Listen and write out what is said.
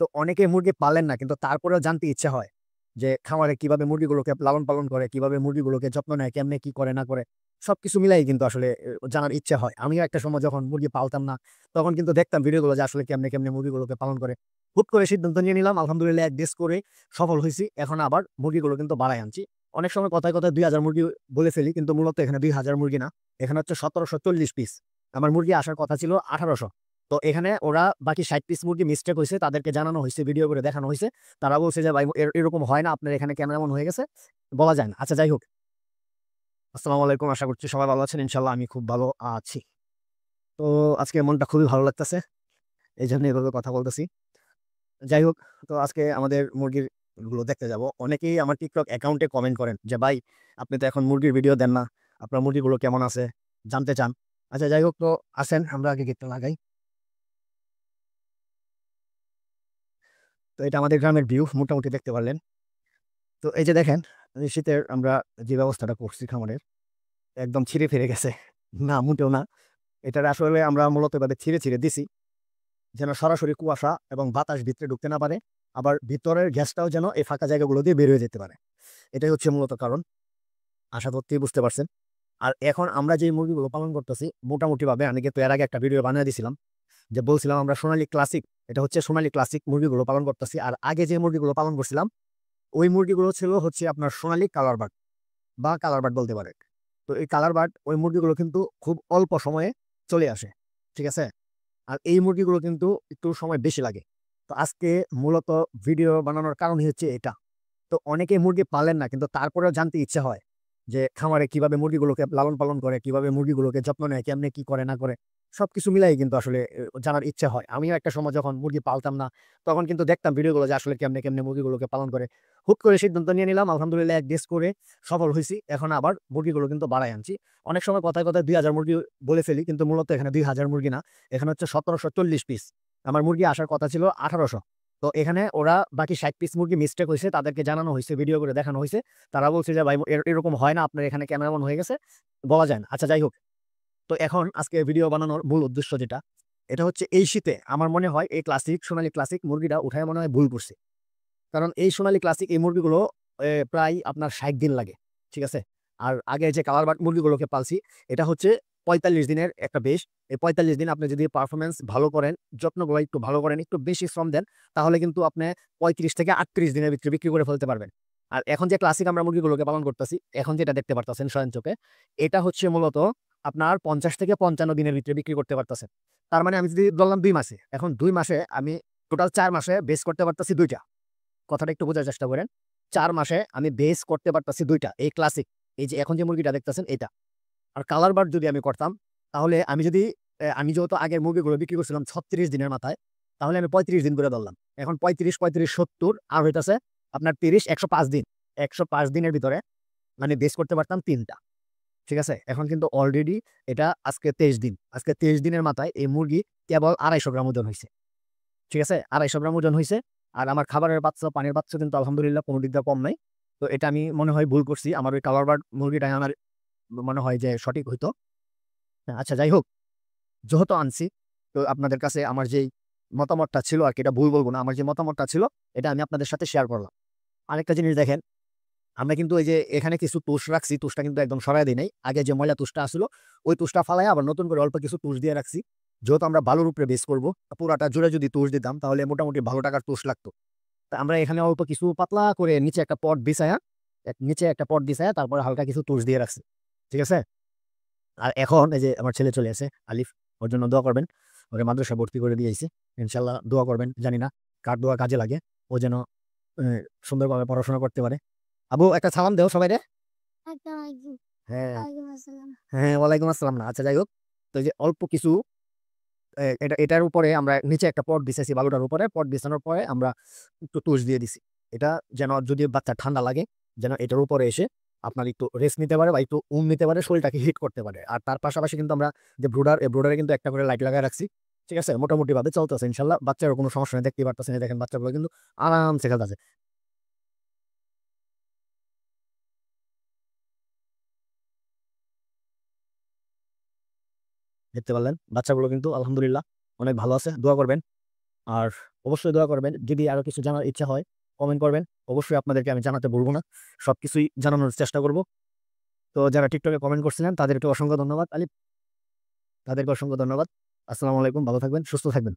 তো অনেকে মুরগি পালেন না, কিন্তু তারপরেও জানতে ইচ্ছে হয় যে খামারে কিভাবে মুরগিগুলোকে লালন পালন করে, কিভাবে মুরগিগুলোকে যত্ন নেয়, কেমনে কি করে না করে সবকিছু মিলাই কিন্তু আসলে জানার ইচ্ছে হয়। আমিও একটা সময় যখন মুরগি পালতাম না, তখন কিন্তু দেখতাম ভিডিওগুলো যে আসলে কেমনে কেমনে মুরগিগুলোকে পালন করে। হুট করে সিদ্ধান্ত নিয়ে নিলাম, আলহামদুলিল্লাহ এক দেশ করে সফল হয়েছি। এখন আবার মুরগিগুলো কিন্তু বাড়াই আনছি। অনেক সময় কথায় কথায় 2000 মুরগি বলে ফেলি, কিন্তু মূলত এখানে 2000 মুরগি না, এখানে হচ্ছে 1740 পিস। আমার মুরগি আসার কথা ছিল 1800। তো এখানে ওরা বাকি 60 পিস মুরগি মিস্টেক হয়েছে, তাদেরকে জানানো হয়েছে, ভিডিও করে দেখানো হয়েছে। তারা বলছে যে ভাই এরকম হয় না, আপনার এখানে কেন এমন হয়ে গেছে বলা যায় না। আচ্ছা যাই হোক, আসসালামু আলাইকুম, আশা করছি সবাই ভালো আছেন। ইনশাল্লাহ আমি খুব ভালো আছি। তো আজকে মনটা খুবই ভালো লাগতেছে, এই জন্য এভাবে কথা বলতেছি। যাই হোক, তো আজকে আমাদের মুরগির গুলো দেখতে যাব। অনেকেই আমার টিকটক অ্যাকাউন্টে কমেন্ট করেন যে ভাই, আপনি তো এখন মুরগির ভিডিও দেন না, আপনার মুরগিগুলো কেমন আছে জানতে চান। আচ্ছা যাই হোক, তো আসেন আমরা আগে গেটটা লাগাই। তো এটা আমাদের গ্রামের ভিউ, মোটামুটি দেখতে পারলেন। তো এই যে দেখেন, এই শীতের আমরা যে ব্যবস্থাটা করছি খামারের, একদম ছিঁড়ে ফিরে গেছে। না, মোটেও না। এটার আসলে আমরা মূলত এভাবে ছিঁড়ে ছিঁড়ে দিছি যেন সরাসরি কুয়াশা এবং বাতাস ভিতরে ঢুকতে না পারে, আবার ভিতরের গ্যাসটাও যেন এই ফাঁকা জায়গাগুলো দিয়ে বের হয়ে যেতে পারে। এটাই হচ্ছে মূলত কারণ, আশা করতে বুঝতে পারছেন। আর এখন আমরা যে মুরগিগুলো পালন করতেছি মোটামুটি ভাবে, আমি কিন্তু এর আগে একটা ভিডিও বানিয়ে দিছিলাম, যে বলছিলাম আমরা সোনালী ক্লাসিক, এটা হচ্ছে সোনালী ক্লাসিক মুরগিগুলো পালন করতেছি। আর আগে যে মুরগিগুলো পালন করছিলাম ওই মুরগিগুলো ছিল হচ্ছে আপনার সোনালী কালার বার্ড বা কালার বার্ড বলতে পারে। তো এই কালার বার্ড ওই মুরগিগুলো কিন্তু খুব অল্প সময়ে চলে আসে, ঠিক আছে। আর এই মুরগিগুলো কিন্তু একটু সময় বেশি লাগে। তো আজকে মূলত ভিডিও বানানোর কারণই হচ্ছে এটা। তো অনেকে মুরগি পালেন না, কিন্তু তারপরেও জানতে ইচ্ছে হয় যে খামারে কিভাবে মুরগিগুলোকে লালন পালন করে, কিভাবে মুরগিগুলোকে যত্ন নেয়, কেমনে কি করে না করে সবকিছু মিলাই কিন্তু আসলে জানার ইচ্ছে হয়। আমিও একটা সময় যখন মুরগি পালতাম না, তখন কিন্তু দেখতাম ভিডিওগুলো যে আসলে কেমনে কেমনে মুরগিগুলোকে পালন করে। হুট করে সিদ্ধান্ত নিয়ে নিলাম, আলহামদুলিল্লাহ এক দেশ করে সফল হয়েছি। এখন আবার মুরগিগুলো কিন্তু বাড়াই আনছি। অনেক সময় কথায় কথায় 2000 মুরগি বলে ফেলি, কিন্তু মূলত এখানে 2000 মুরগি না, এখানে হচ্ছে 1740 পিস। আমার মুরগি আসার কথা ছিল 1800। তো এখানে ওরা বাকি 60 পিস মুরগি মিস্টেক হয়েছে, তাদেরকে জানানো হয়েছে, ভিডিও করে দেখানো হয়েছে। তারা বলছে যে ভাই এরকম হয় না, আপনার এখানে কেন এমন হয়ে গেছে বলা যায় না। আচ্ছা যাই হোক, তো এখন আজকে ভিডিও বানানোর মূল উদ্দেশ্য যেটা, এটা হচ্ছে এই শীতে আমার মনে হয় এই ক্লাসিক সোনালী ক্লাসিক মুরগিটা উঠায় মনে হয় ভুল করছে। কারণ এই সোনালী ক্লাসিক এই মুরগিগুলো প্রায় আপনার 60 দিন লাগে, ঠিক আছে। আর আগে যে কালার বাট মুরগিগুলোকে পালছি, এটা হচ্ছে 45 দিনের একটা বেশ। এই 45 দিন আপনি যদি পারফরমেন্স ভালো করেন, যত্নগুলো একটু ভালো করেন, একটু বেশি শ্রম দেন, তাহলে কিন্তু আপনি 35 থেকে 38 দিনের ভিতরে বিক্রি করে ফেলতে পারবেন। আর এখন যে ক্লাসিক আমরা মুরগিগুলোকে পালন করতেছি, এখন যেটা দেখতে পারতেছেন স্বয়ং চোখে, এটা হচ্ছে মূলত আপনার 50 থেকে 55 দিনের ভিতরে বিক্রি করতে পারতেছেন। তার মানে আমি যদি বললাম 2 মাসে, এখন 2 মাসে আমি টোটাল 4 মাসে বেস করতে পারতেছি দুইটা। কথাটা একটু বোঝার চেষ্টা করেন। 4 মাসে আমি বেস করতে পারতাছি দুইটা, এই ক্লাসিক, এই যে এখন যে মুরগিটা দেখতেছেন এটা। আর কালার বার্ড যদি আমি করতাম, তাহলে আমি যদি আমি যেহেতু আগের মুরগিগুলো বিক্রি করছিলাম 36 দিনের মাথায়, তাহলে আমি 35 দিন করে ধরলাম। এখন 35, 35, 70 আর হইতাছে আপনার 30, 105 দিন। 105 দিনের ভিতরে মানে বেস করতে পারতাম তিনটা, ঠিক আছে। এখন কিন্তু অলরেডি এটা আজকে 23 দিন, আজকে 23 দিনের মাথায় এই মুরগি কেবল 250 গ্রাম ওজন হয়েছে, ঠিক আছে। 250 গ্রাম ওজন হয়েছে। আর আমার খাবারের বাচ্চা, পানির বাচ্চা কিন্তু আলহামদুলিল্লাহ কোনো দিক দিয়ে কম নাই। তো এটা আমি মনে হয় ভুল করছি, আমার ওই কালার বার্ড মুরগিটাই আমার মনে হয় যে সঠিক হইতো। আচ্ছা যাই হোক, যেহেতু আনছি, তো আপনাদের কাছে আমার যেই মতামতটা ছিল আর কি, এটা ভুল বলবো না, আমার যে মতামতটা ছিল এটা আমি আপনাদের সাথে শেয়ার করলাম। আরেকটা জিনিস দেখেন, আমরা কিন্তু এই যে এখানে কিছু তুষ রাখছি, তুষটা কিন্তু একদম সরাই দিই নাই। আগে যে ময়লা তুষটা আসলো ওই তুষটা ফালাই আবার নতুন করে অল্প কিছু তুষ দিয়ে রাখছি। যেহেতু আমরা বালুর উপরে বেস করবো, পুরাটা জুড়ে যদি তুষ দিতাম তাহলে মোটামুটি ভালো টাকার তুষ লাগতো। তা আমরা এখানে অল্প কিছু পাতলা করে নিচে একটা পট বিছায়া, নিচে একটা পট বিছায়া তারপরে হালকা কিছু তুষ দিয়ে রাখছি, ঠিক আছে। আর এখন এই যে আমার ছেলে চলে আসে আলিফ, ওর জন্য দোয়া করবেন। ওরে মাদ্রাসা ভর্তি করে দিয়েছি, ইনশাল্লাহ দোয়া করবেন। জানি না কার দোয়া কাজে লাগে, ও যেন আহ, সুন্দরভাবে পড়াশোনা করতে পারে। আবু একটা সালাম দেও সবাই রে। হ্যাঁ, হ্যাঁ, ওয়ালাইকুম আসসালাম। না আচ্ছা যাই হোক, তো এই যে অল্প কিছু এটার উপরে আমরা নিচে একটা পট বিছাইছি, বালুটার উপরে পট বিছানোর পরে আমরা একটু তুষ দিয়ে দিছি। এটা যেন যদি বাচ্চা ঠান্ডা লাগে, যেন এটার উপরে এসে আপনার একটু রেস্ট নিতে পারে বা একটু নিতে পারে, শরীরটাকে হিট করতে পারে। আর তার পাশাপাশি কিন্তু আমরা যে ব্রুডার, এই ব্রুডারে কিন্তু একটা করে লাইট লাগাই রাখছি, ঠিক আছে। মোটামুটি ভাবে চলতেছে ইনশাল্লাহ, বাচ্চার কোনো সমস্যা নেই। দেখতে পারতেছেন, এই দেখেন বাচ্চাগুলো কিন্তু আরামসে খেলতেছে। দেখতে পারলেন বাচ্চাগুলো কিন্তু আলহামদুলিল্লাহ অনেক ভালো আছে, দোয়া করবেন। আর অবশ্যই দোয়া করবেন। যদি আরো কিছু জানার ইচ্ছা হয় কমেন্ট করবেন। অবশ্যই আপনাদেরকে আমি জানাতে ভুলব না। সবকিছুই জানানোর চেষ্টা করব। তো যারা টিকটকে কমেন্ট করছিলেন তাদেরকে অসংখ্য ধন্যবাদ। তাদেরকে অসংখ্য ধন্যবাদ। আসসালামু আলাইকুম। ভালো থাকবেন, সুস্থ থাকবেন।